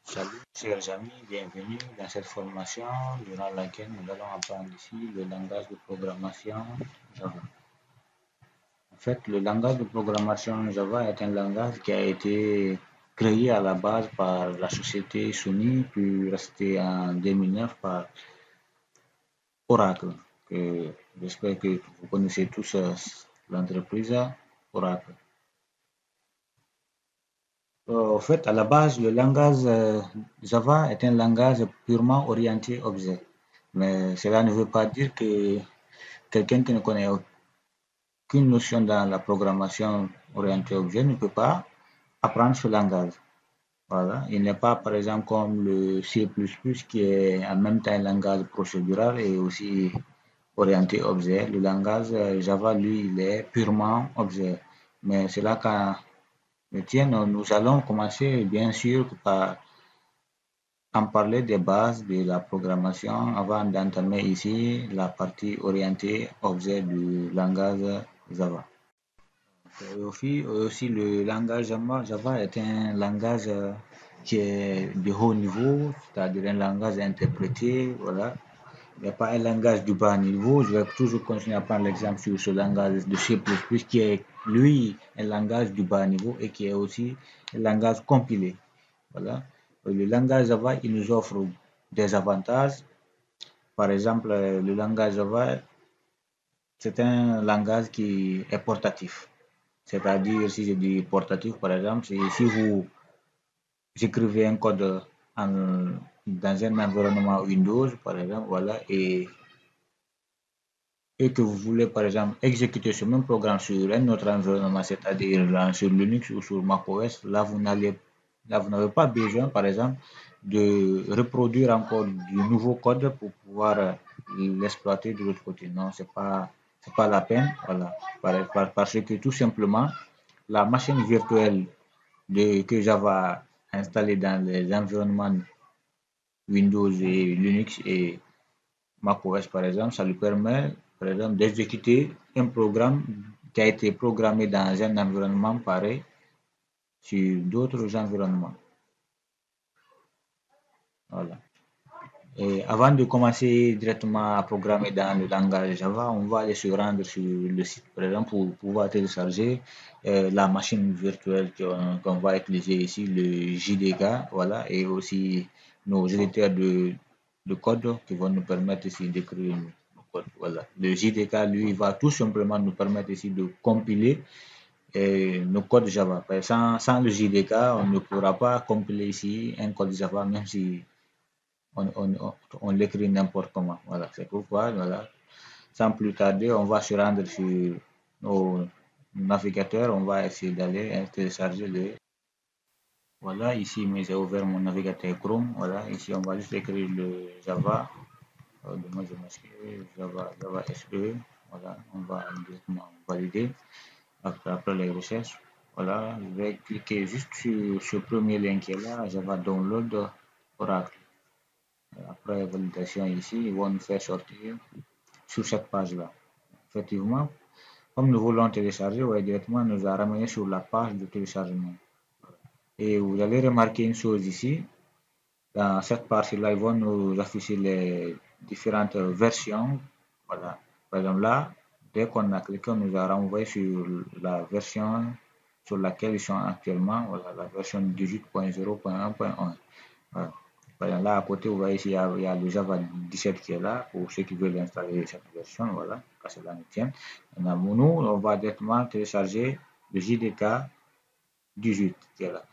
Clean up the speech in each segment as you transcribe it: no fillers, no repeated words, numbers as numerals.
Salut chers amis, bienvenue dans cette formation durant laquelle nous allons apprendre ici le langage de programmation Java. En fait, le langage de programmation Java est un langage qui a été créé à la base par la société Sony, puis resté en 2009 par Oracle. J'espère que vous connaissez tous l'entreprise Oracle. En fait, à la base, le langage Java est un langage purement orienté objet. Mais cela ne veut pas dire que quelqu'un qui ne connaît aucune notion dans la programmation orientée objet ne peut pas apprendre ce langage. Voilà. Il n'est pas, par exemple, comme le C++ qui est en même temps un langage procédural et aussi orienté objet. Le langage Java, lui, il est purement objet. Mais c'est là qu'en tiens, nous allons commencer bien sûr par en parler des bases de la programmation avant d'entamer ici la partie orientée objet du langage Java. Aussi, le langage Java est un langage qui est de haut niveau, c'est-à-dire un langage interprété, voilà. Il n'y a pas un langage du bas niveau. Je vais toujours continuer à prendre l'exemple sur ce langage de C++ qui est, lui, un langage du bas niveau et qui est aussi un langage compilé. Voilà. Le langage Java, il nous offre des avantages. Par exemple, le langage Java, c'est un langage qui est portatif. C'est-à-dire, si je dis portatif, par exemple, c'est si vous écrivez un code dans un environnement Windows, par exemple, voilà, et que vous voulez, par exemple, exécuter ce même programme sur un autre environnement, c'est-à-dire sur Linux ou sur macOS, là, vous n'avez pas besoin, par exemple, de reproduire encore du nouveau code pour pouvoir l'exploiter de l'autre côté. Non, c'est pas la peine, voilà, parce que tout simplement, la machine virtuelle que Java a installée dans les environnements Windows et Linux et macOS, par exemple, ça lui permet, par exemple, d'exécuter un programme qui a été programmé dans un environnement pareil sur d'autres environnements. Voilà. Et avant de commencer directement à programmer dans le langage Java, on va aller se rendre sur le site, par exemple, pour pouvoir télécharger la machine virtuelle qu'on va utiliser ici, le JDK, voilà, et aussi nos éditeurs de code qui vont nous permettre ici d'écrire le code. Voilà. Le JDK, lui, va tout simplement nous permettre ici de compiler nos codes Java. Sans le JDK, on ne pourra pas compiler ici un code Java, même si on l'écrit n'importe comment. Voilà, c'est pourquoi, voilà, sans plus tarder, on va se rendre sur nos navigateurs, on va essayer d'aller télécharger le. Voilà, ici, mais j'ai ouvert mon navigateur Chrome. Voilà, ici, on va juste écrire le Java. Moi, je m'inscris Java SE. Voilà, on va directement valider après les recherches. Voilà, je vais cliquer juste sur ce premier lien qui est là, Java Download Oracle. Après validation ici, ils vont nous faire sortir sur cette page-là. Effectivement, comme nous voulons télécharger, ouais, directement nous a ramené sur la page de téléchargement. Et vous allez remarquer une chose ici, dans cette partie-là, ils vont nous afficher les différentes versions. Voilà. Par exemple là, dès qu'on a cliqué, on nous a renvoyé sur la version sur laquelle ils sont actuellement, voilà, la version 18.0.1.1. Voilà. Là, à côté, vous voyez ici, il y a le Java 17 qui est là pour ceux qui veulent installer cette version. Voilà, que cela nous tienne. Nous, on va directement télécharger le JDK 18 qui est là.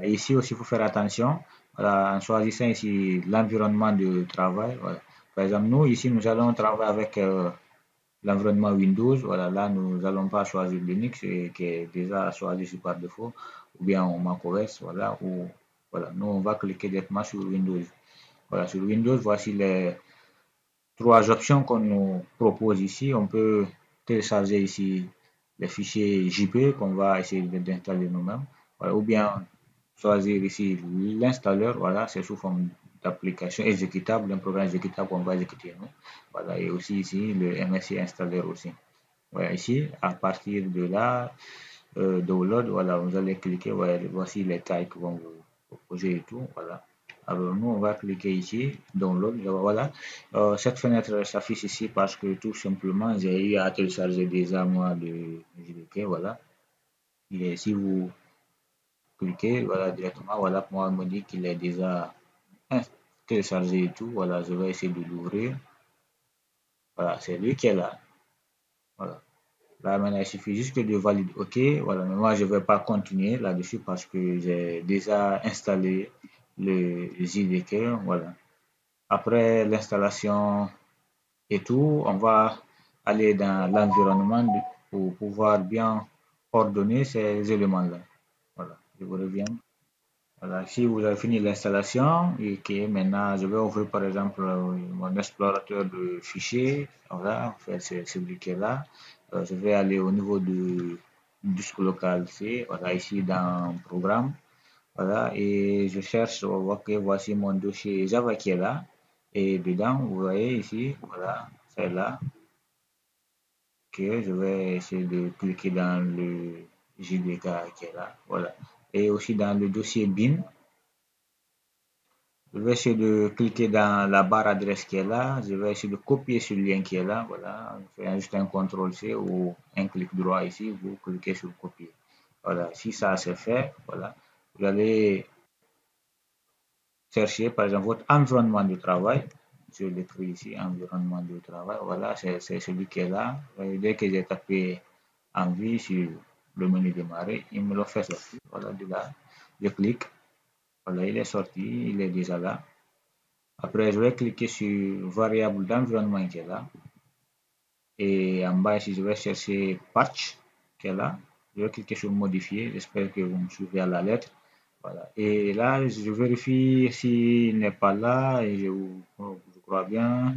Et ici aussi, il faut faire attention voilà, en choisissant ici l'environnement de travail. Voilà. Par exemple, nous, ici, nous allons travailler avec l'environnement Windows. Voilà, là, nous n'allons pas choisir Linux qui est déjà choisi par défaut, ou bien macOS. Voilà, voilà, nous, on va cliquer directement sur Windows. Voilà, sur Windows, voici les trois options qu'on nous propose ici. On peut télécharger ici les fichiers JP qu'on va essayer d'installer nous-mêmes. Voilà, ou bien choisir ici l'installeur. Voilà, c'est sous forme d'application exécutable, un programme exécutable qu'on va exécuter nous. Voilà, et aussi ici le MSI installeur aussi. Voilà, ici, à partir de là, download, voilà, vous allez cliquer, voilà, voici les tailles qui vont vous projet et tout, voilà. Alors nous, on va cliquer ici, download, voilà. Cette fenêtre s'affiche ici parce que tout simplement, j'ai eu à télécharger déjà moi de JDK, voilà. Et si vous cliquez, voilà, directement, voilà, moi, on me dit qu'il est déjà téléchargé et tout, voilà, je vais essayer de l'ouvrir. Voilà, c'est lui qui est là. Voilà. Là, maintenant, il suffit juste de valider OK. Voilà, mais moi, je ne vais pas continuer là-dessus parce que j'ai déjà installé le JDK. Voilà. Après l'installation et tout, on va aller dans l'environnement pour pouvoir bien ordonner ces éléments-là. Voilà, je vous reviens. Voilà, si vous avez fini l'installation, et que maintenant je vais ouvrir par exemple mon explorateur de fichiers, voilà, en fait, c'est celui qui est là. Je vais aller au niveau du disque local C, voilà, ici dans programme, voilà, et je cherche, ok, voici mon dossier Java qui est là, et dedans, vous voyez ici, voilà, c'est là, que je vais essayer de cliquer dans le JDK qui est là, voilà, et aussi dans le dossier BIM. Je vais essayer de cliquer dans la barre adresse qui est là. Je vais essayer de copier ce lien qui est là. Voilà. Faites juste un CTRL-C ou un clic droit ici. Vous cliquez sur copier. Voilà. Si ça c'est fait, voilà. Vous allez chercher par exemple votre environnement de travail. Je l'écris ici, environnement de travail. Voilà, c'est celui qui est là. Dès que j'ai tapé envie sur le menu démarrer, il me le fait sortir. Voilà, de là. Je clique. Voilà, il est sorti. Il est déjà là. Après, je vais cliquer sur variable d'environnement qui est là. Et en bas ici, je vais chercher patch qui est là. Je vais cliquer sur modifier. J'espère que vous me suivez à la lettre. Voilà. Et là, je vérifie s'il n'est pas là et je crois bien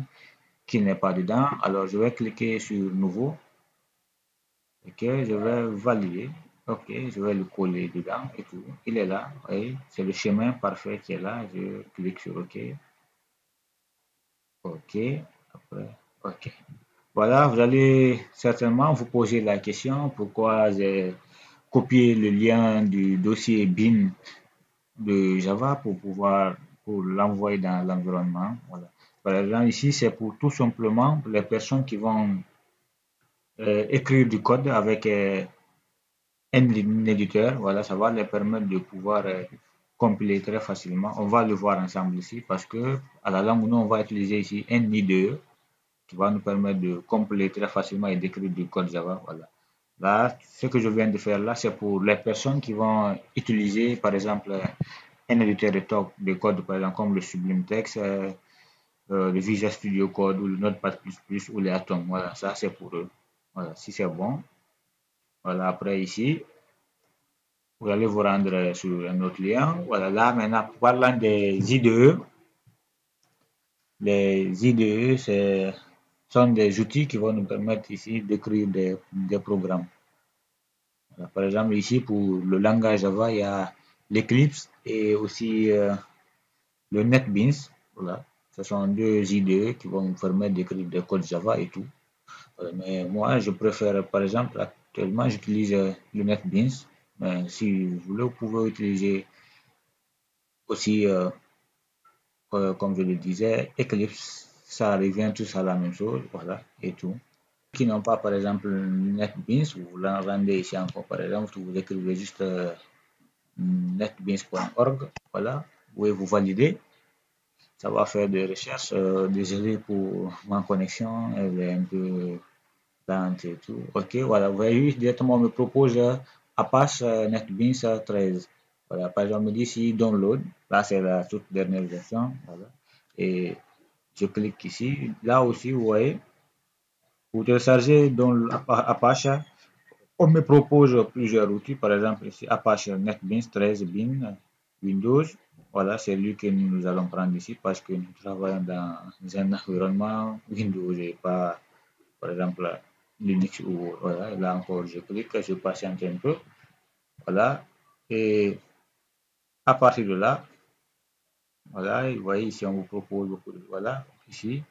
qu'il n'est pas dedans. Alors, je vais cliquer sur nouveau. Ok, je vais valider. Ok, je vais le coller dedans et tout. Il est là. Oui, c'est le chemin parfait qui est là. Je clique sur OK. OK. Après, OK. Voilà, vous allez certainement vous poser la question pourquoi j'ai copié le lien du dossier bin de Java pour l'envoyer dans l'environnement. Voilà. Par exemple, ici, c'est pour tout simplement les personnes qui vont écrire du code avec un éditeur. Voilà, ça va les permettre de pouvoir compiler très facilement. On va le voir ensemble ici parce que à la langue, nous, on va utiliser ici un IDE qui va nous permettre de compiler très facilement et d'écrire du code Java. Voilà. Là, ce que je viens de faire là, c'est pour les personnes qui vont utiliser, par exemple, un éditeur de code, par exemple, comme le Sublime Text, le Visual Studio Code ou le Notepad++ ou les Atom. Voilà, ça c'est pour eux. Voilà, si c'est bon. Voilà, après ici, vous allez vous rendre sur un autre lien. Voilà, là maintenant, parlant des IDE, les IDE, sont des outils qui vont nous permettre ici d'écrire des programmes. Voilà, par exemple, ici, pour le langage Java, il y a l'Eclipse et aussi le NetBeans. Voilà. Ce sont deux IDE qui vont nous permettre d'écrire des codes Java et tout. Voilà. Mais moi, je préfère, par exemple, actuellement, j'utilise le NetBeans. Mais si vous voulez, vous pouvez utiliser aussi, comme je le disais, Eclipse. Ça revient tous à la même chose. Voilà, et tout. Qui n'ont pas, par exemple, NetBeans, vous la rendez ici encore, par exemple, vous écrivez juste netbeans.org, voilà, vous pouvez vous valider, ça va faire des recherches, désolé pour ma connexion, elle est un peu lente et tout, ok, voilà, vous voyez, directement on me propose Apache NetBeans 13, voilà, par exemple, on me dit ici download, là c'est la toute dernière version, voilà, et je clique ici, là aussi, vous voyez, pour télécharger dans Apache, on me propose plusieurs outils, par exemple ici Apache NetBeans 13 Bin Windows. Voilà, c'est lui que nous allons prendre ici parce que nous travaillons dans un environnement Windows et pas, par exemple, Linux ou voilà. Là encore, je clique, je patiente un peu. Voilà, et à partir de là, voilà, vous voyez ici, on vous propose beaucoup de, voilà, ici,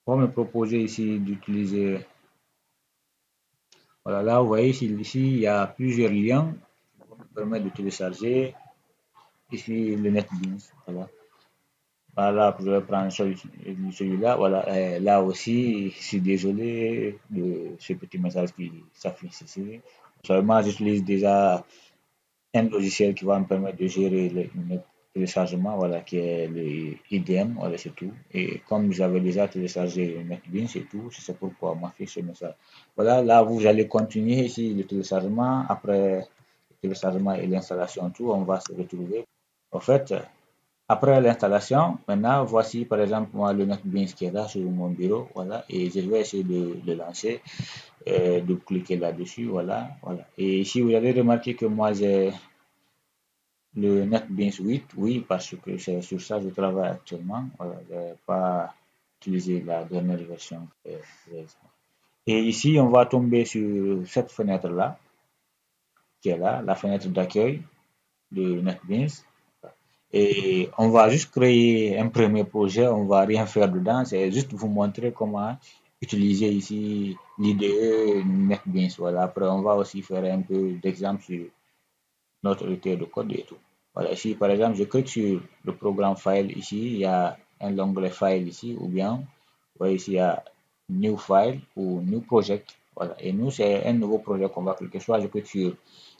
on me propose ici d'utiliser, voilà, là, vous voyez ici, il y a plusieurs liens qui vont me permettre de télécharger. ici le NetBeans, voilà. Voilà, je vais prendre celui-là. Voilà, là aussi, je suis désolé de ce petit message qui s'affiche ici. Seulement, j'utilise déjà un logiciel qui va me permettre de gérer le téléchargement, voilà, qui est le IDM, voilà, c'est tout. Et comme j'avais déjà téléchargé NetBeans, c'est tout, c'est pourquoi on m'affiche ce message. Voilà, là, vous allez continuer ici le téléchargement. Après le téléchargement et l'installation, tout, on va se retrouver. En fait, après l'installation, maintenant, voici par exemple moi le NetBeans qui est là sur mon bureau, voilà, et je vais essayer de le lancer, de cliquer là-dessus, voilà, voilà. Et ici, vous allez remarquer que moi j'ai le NetBeans 8, oui, parce que c'est sur ça que je travaille actuellement, voilà, je n'ai pas utilisé la dernière version. Et ici, on va tomber sur cette fenêtre-là, qui est là, la fenêtre d'accueil de NetBeans. Et on va juste créer un premier projet, on va rien faire dedans, c'est juste vous montrer comment utiliser ici l'IDE NetBeans. Voilà. Après, on va aussi faire un peu d'exemple sur notre éditeur de code et tout. Voilà, ici, par exemple, je clique sur le programme file ici, il y a un onglet file ici, ou bien, vous voyez ici, il y a new file ou new project. Voilà. Et nous, c'est un nouveau projet qu'on va cliquer. Soit je clique sur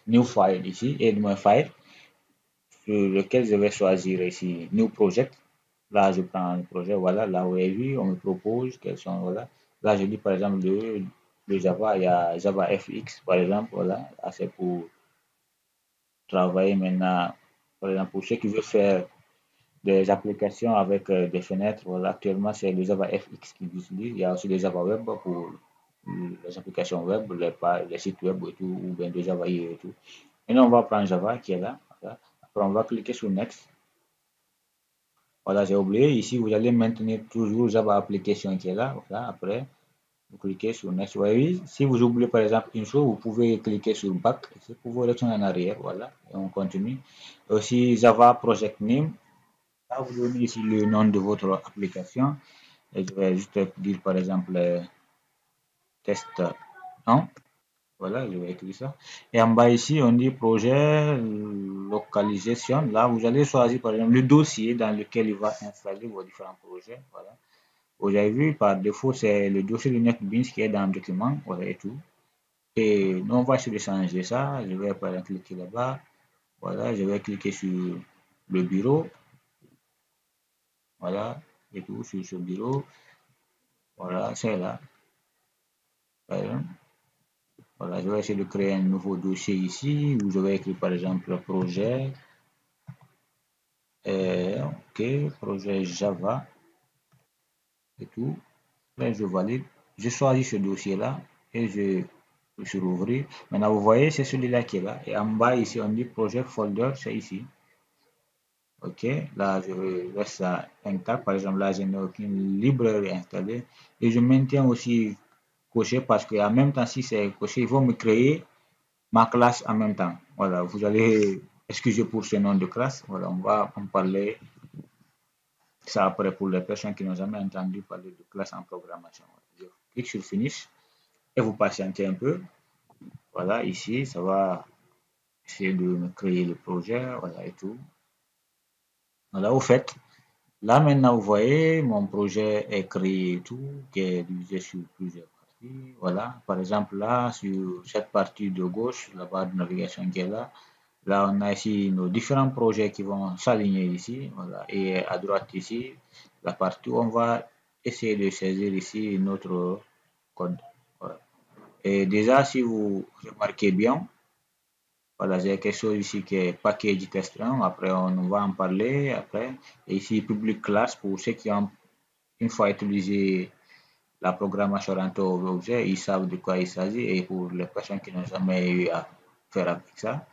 new file ici, et mon file, sur lequel je vais choisir ici New Project. Là, je prends un projet, voilà, là où vous avez vu, on me propose quels sont, voilà. Là, je dis par exemple le Java, il y a Java FX, par exemple, voilà, c'est pour travailler maintenant, par exemple, pour ceux qui veulent faire des applications avec des fenêtres, voilà, actuellement, c'est le Java FX qu'ils utilisent. Il y a aussi le Java Web pour les applications web, les sites web et tout, ou bien des Java IE et tout. Et là, on va prendre Java qui est là, voilà. Après, on va cliquer sur Next. Voilà, j'ai oublié. Ici, vous allez maintenir toujours Java Application qui est là. Voilà, après, vous cliquez sur Next. Oui, si vous oubliez par exemple une chose, vous pouvez cliquer sur Back pour vous retourner en arrière. Voilà, et on continue. Aussi, Java Project Name. Là, vous donnez ici le nom de votre application. Et je vais juste dire par exemple test 1. Voilà, je vais écrire ça. Et en bas ici, on dit projet localisation. Là, vous allez choisir par exemple le dossier dans lequel il va installer vos différents projets. Voilà. Vous avez vu, par défaut, c'est le dossier de NetBeans qui est dans le document. Voilà et tout. Et nous, on va essayer de changer ça. Je vais par exemple cliquer là-bas. Voilà, je vais cliquer sur le bureau. Voilà, et tout, sur ce bureau. Voilà, c'est là. Voilà, je vais essayer de créer un nouveau dossier ici où je vais écrire par exemple projet. Ok, projet Java et tout. Là, je valide. Je choisis ce dossier-là et je peux sur ouvrir. Maintenant, vous voyez, c'est celui-là qui est là. Et en bas, ici, on dit projet folder, c'est ici. Ok, là, je laisse ça intact. Par exemple, là, je n'ai aucune librairie installée. Et je maintiens aussi coché parce qu'en même temps, si c'est coché, il faut me créer ma classe en même temps. Voilà, vous allez excuser pour ce nom de classe. Voilà, on va en parler ça après pour les personnes qui n'ont jamais entendu parler de classe en programmation. Je clique sur Finish et vous patientez un peu. Voilà, ici, ça va essayer de me créer le projet, voilà et tout. Voilà, au fait, là maintenant, vous voyez, mon projet est créé et tout, qui est divisé sur plusieurs parties. Voilà, par exemple, là, sur cette partie de gauche, la barre de navigation qui est là, là, on a ici nos différents projets qui vont s'aligner ici, voilà, et à droite ici, la partie où on va essayer de saisir ici notre code. Voilà. Et déjà, si vous remarquez bien, voilà, j'ai quelque chose ici qui est package test 1. Après, on va en parler. Après, et ici, public class pour ceux qui ont une fois utilisé la programmation orientée aux objets, ils savent de quoi il s'agit. Et pour les personnes qui n'ont jamais eu à faire avec ça,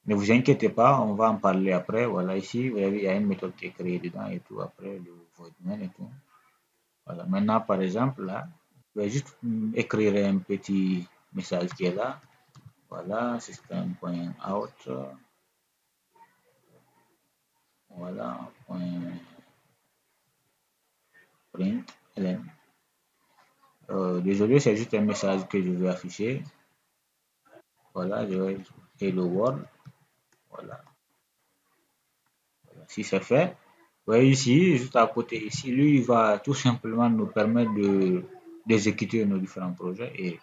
ne vous inquiétez pas, on va en parler après. Voilà, ici, vous voyez, il y a une méthode qui est créée dedans et tout. Après, le voidman et tout. Voilà, maintenant, par exemple, là, je vais juste écrire un petit message qui est là. Voilà, system.out. Voilà, point print. Désolé, c'est juste un message que je vais afficher. Voilà, je vais hello world. Voilà. Si c'est fait, vous voyez ici, juste à côté ici, lui, il va tout simplement nous permettre d'exécuter nos différents projets. Et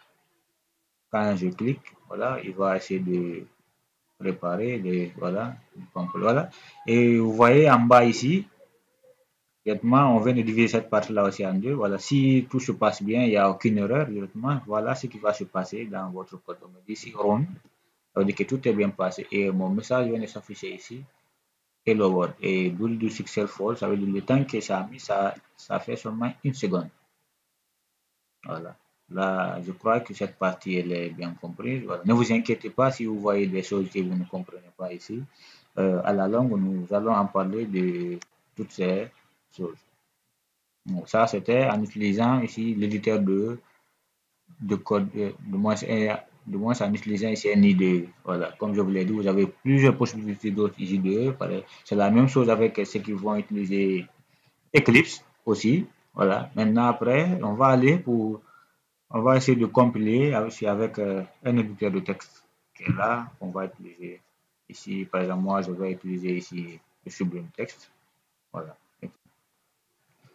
quand je clique, voilà, il va essayer de préparer, voilà, voilà. Et vous voyez en bas ici, directement, on vient de diviser cette partie-là aussi en deux. Voilà, si tout se passe bien, il n'y a aucune erreur, directement, voilà ce qui va se passer dans votre code. On me dit ici run, ça veut dire que tout est bien passé. Et mon message vient de s'afficher ici. Hello world. Et build do success fall, ça veut dire le temps que ça a mis, ça fait seulement une seconde. Voilà. Là, je crois que cette partie, elle est bien comprise. Voilà. Ne vous inquiétez pas si vous voyez des choses que vous ne comprenez pas ici. À la longue, nous allons en parler de toutes ces choses. Donc, ça, c'était en utilisant ici l'éditeur de code, de moins en utilisant ici un IDE. Voilà. Comme je vous l'ai dit, vous avez plusieurs possibilités d'autres IDE. C'est la même chose avec ceux qui vont utiliser Eclipse aussi. Voilà. Maintenant, après, on va essayer de compiler aussi avec un éditeur de texte qui est là, qu'on va utiliser ici. Par exemple, moi, je vais utiliser ici le Sublime Text. Voilà.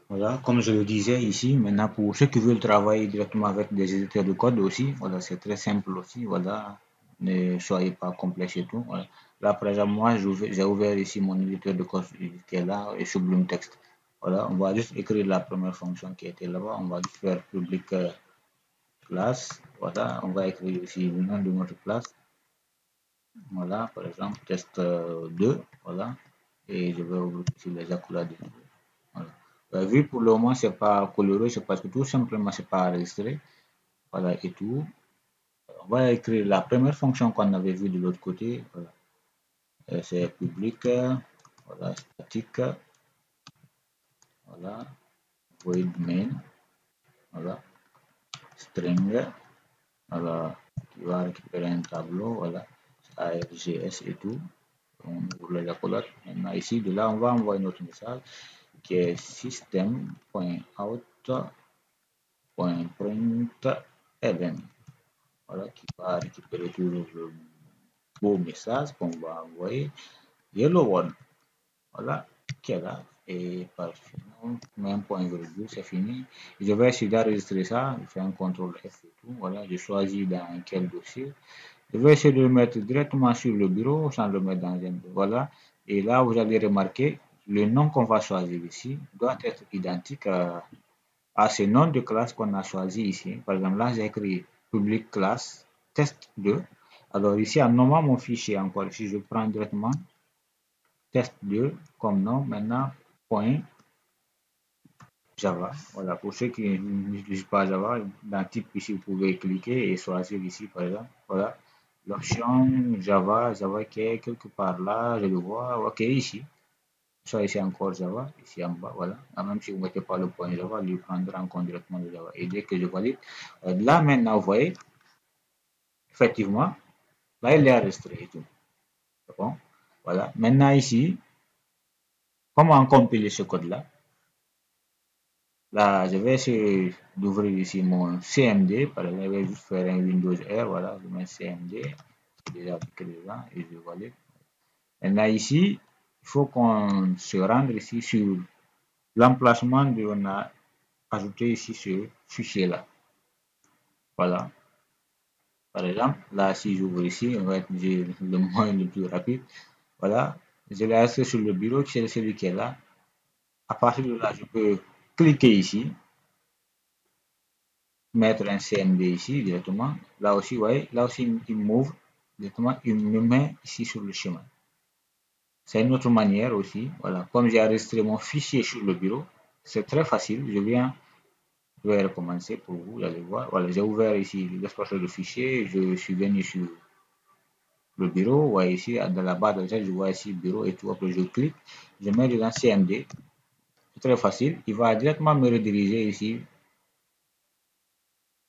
Voilà, comme je le disais ici, maintenant pour ceux qui veulent travailler directement avec des éditeurs de code aussi, voilà, c'est très simple aussi, voilà, ne soyez pas complexe et tout. Voilà. Là, par exemple, moi, j'ai ouvert ici mon éditeur de code qui est là et Sublime Text. Voilà, on va juste écrire la première fonction qui était là-bas, on va juste faire public classe, voilà, on va écrire ici le nom de notre classe, voilà, par exemple, test 2, voilà, et je vais ouvrir ici les accolades. Voilà. Vu pour le moment, c'est pas coloré, c'est parce que tout simplement, c'est pas enregistré. Voilà, et tout. On va écrire la première fonction qu'on avait vue de l'autre côté. Voilà. C'est public, voilà, statique, voilà, void main, voilà, string, voilà, qui va récupérer un tableau, voilà, ARGS et tout. On ouvre les accolades. Maintenant, ici, de là, on va envoyer notre message qui est system.out.println. Voilà, qui va récupérer toujours le beau message qu'on va envoyer. Hello World. Voilà, qui est là. Et parfait. Même point virgule, c'est fini. Je vais essayer d'enregistrer ça. Je fais un contrôle F et tout. Voilà, je choisis dans quel dossier. Je vais essayer de le mettre directement sur le bureau sans le mettre dans un. Voilà. Et là, vous allez remarquer, le nom qu'on va choisir ici doit être identique à ce nom de classe qu'on a choisi ici. Par exemple, là, j'ai écrit public class test 2. Alors ici, en nommant mon fichier encore ici, je prends directement test 2 comme nom. Maintenant, point Java. Voilà, pour ceux qui n'utilisent pas Java, dans type ici, vous pouvez cliquer et choisir ici, par exemple. Voilà, l'option Java, Java qui est quelque part là, je le vois. Ok, ici. Soit ici encore Java, ici en bas, voilà. Même si vous ne mettez pas le point Java, il prendra en compte directement le Java. Et dès que je valide, là maintenant, vous voyez, effectivement, là il est enregistré et tout. Bon, voilà. Maintenant ici, comment compiler ce code-là? Là, je vais essayer d'ouvrir ici mon CMD. Par exemple, je vais juste faire un Windows R, voilà, je mets CMD, c'est déjà appliqué dedans et je valide. Maintenant ici, il faut qu'on se rende ici sur l'emplacement de on a ajouté ici ce fichier-là. Voilà. Par exemple, là, si j'ouvre ici, on va utiliser le moyen le plus rapide. Voilà. Je l'ai inscrit sur le bureau, c'est celui qui est là. À partir de là, je peux cliquer ici, mettre un CMD ici directement. Là aussi, vous voyez, là aussi, il m'ouvre directement, il me met ici sur le chemin. C'est une autre manière aussi. Voilà. Comme j'ai enregistré mon fichier sur le bureau, c'est très facile. Je vais recommencer pour vous, vous allez voir. Voilà, j'ai ouvert ici l'explorateur de fichiers, je suis venu sur le bureau, vous voyez ici, dans la barre de recherche, je vois ici bureau et tout, après je clique, je mets dedans CMD, c'est très facile, il va directement me rediriger ici,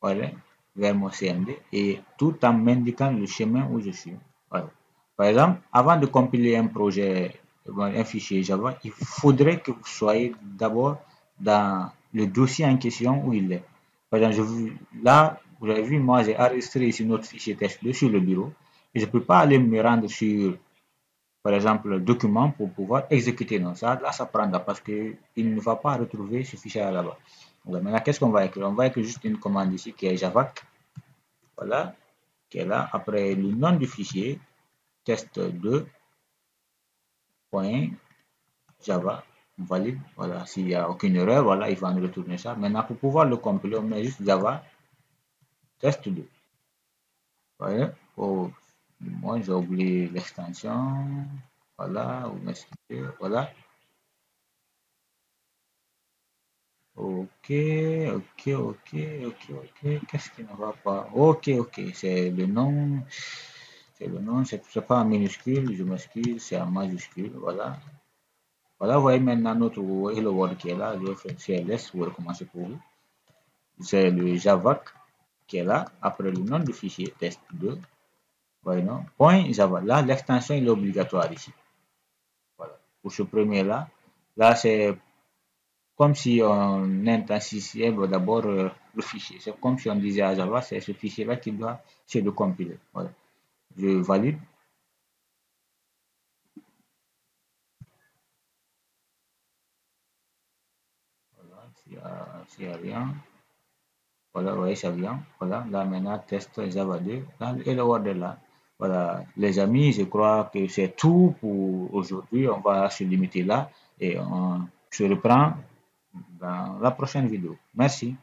voilà, vers mon CMD, et tout en m'indiquant le chemin où je suis. Voilà. Par exemple, avant de compiler un projet, un fichier Java, il faudrait que vous soyez d'abord dans le dossier en question où il est. Par exemple, là, vous avez vu, moi j'ai enregistré ici notre fichier test2 sur le bureau et je ne peux pas aller me rendre sur, par exemple, document pour pouvoir exécuter. Non, ça, là, ça prendra parce qu'il ne va pas retrouver ce fichier là-bas. Maintenant, qu'est-ce qu'on va écrire? On va écrire juste une commande ici qui est javac, voilà, qui est là. Après le nom du fichier, test2.java, valide. Voilà, s'il n'y a aucune erreur, voilà, il va nous retourner ça. Maintenant, pour pouvoir le compiler, on met juste java test2. Voilà. Oh, moi, j'ai oublié l'extension. Voilà, vous m'excusez. Voilà. Ok, ok, ok, ok, ok. Qu'est-ce qui ne va pas? Ok, ok. C'est le nom. C'est le nom. C'est pas en minuscule. Je m'excuse. C'est en majuscule. Voilà. Voilà, vous voyez maintenant notre Hello World qui est là. Je vais faire CLS pour recommencer pour vous. C'est le Javac qui est là. Après le nom du fichier test2. Voyez, non? Point Java. Là, l'extension est obligatoire ici. Voilà. Pour ce premier-là. Là, c'est comme si on intensifiait d'abord le fichier. C'est comme si on disait à Java, c'est ce fichier-là qui doit se le compiler. Voilà. Je valide. Voilà. S'il n'y a rien. Voilà, vous voyez, ça vient. Voilà. Là, maintenant, test Java 2. Là, et le Word est là. Voilà. Les amis, je crois que c'est tout pour aujourd'hui. On va se limiter là et on se reprend dans la prochaine vidéo. Merci.